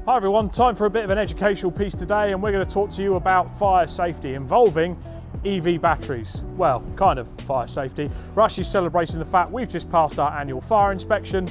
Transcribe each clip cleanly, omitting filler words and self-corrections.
Hi everyone, time for a bit of an educational piece today, and we're going to talk to you about fire safety involving EV batteries. Well, kind of fire safety. We're actually celebrating the fact we've just passed our annual fire inspection,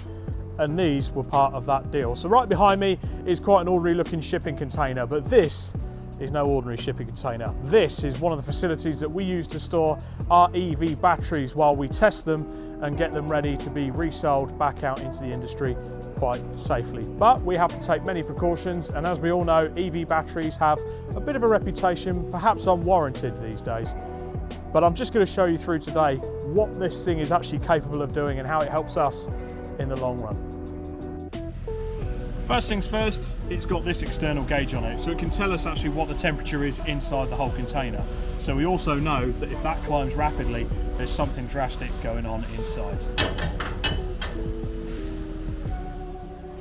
and these were part of that deal. So right behind me is quite an ordinary looking shipping container, but this is no ordinary shipping container. This is one of the facilities that we use to store our EV batteries while we test them and get them ready to be resold back out into the industry quite safely. But we have to take many precautions, and as we all know, EV batteries have a bit of a reputation, perhaps unwarranted these days. But I'm just going to show you through today what this thing is actually capable of doing and how it helps us in the long run. First things first, it's got this external gauge on it, so it can tell us actually what the temperature is inside the whole container. So we also know that if that climbs rapidly, there's something drastic going on inside.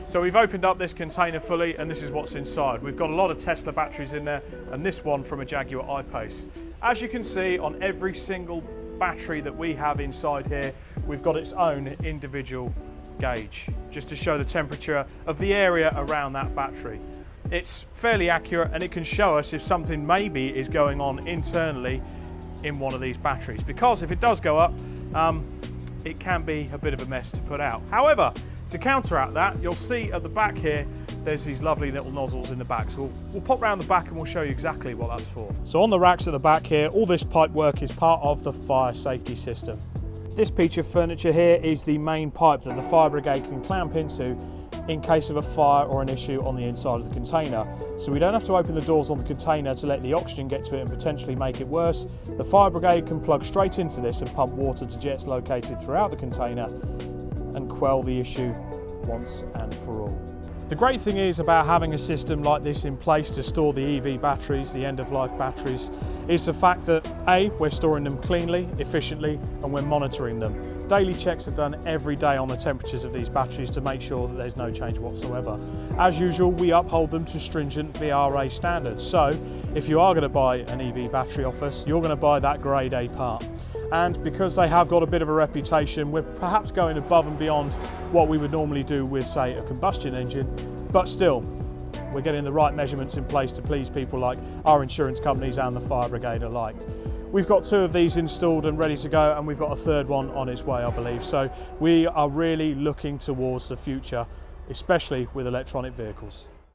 So we've opened up this container fully, and this is what's inside. We've got a lot of Tesla batteries in there, and this one from a Jaguar I-Pace. As you can see, on every single battery that we have inside here, we've got its own individual gauge, just to show the temperature of the area around that battery. It's fairly accurate, and it can show us if something maybe is going on internally in one of these batteries, because if it does go up, it can be a bit of a mess to put out. However, to counteract that, you'll see at the back here, there's these lovely little nozzles in the back. So we'll pop round the back and we'll show you exactly what that's for. So on the racks at the back here, all this pipe work is part of the fire safety system. This piece of furniture here is the main pipe that the fire brigade can clamp into in case of a fire or an issue on the inside of the container. So we don't have to open the doors on the container to let the oxygen get to it and potentially make it worse. The fire brigade can plug straight into this and pump water to jets located throughout the container and quell the issue once and for all. The great thing is about having a system like this in place to store the EV batteries, the end-of-life batteries, is the fact that A, we're storing them cleanly, efficiently, and we're monitoring them. Daily checks are done every day on the temperatures of these batteries to make sure that there's no change whatsoever. As usual, we uphold them to stringent VRA standards. So if you are going to buy an EV battery off us, you're going to buy that grade A part. And because they have got a bit of a reputation, we're perhaps going above and beyond what we would normally do with, say, a combustion engine, but still, we're getting the right measurements in place to please people like our insurance companies and the fire brigade alike. We've got 2 of these installed and ready to go, and we've got a 3rd one on its way, I believe. So we are really looking towards the future, especially with electronic vehicles.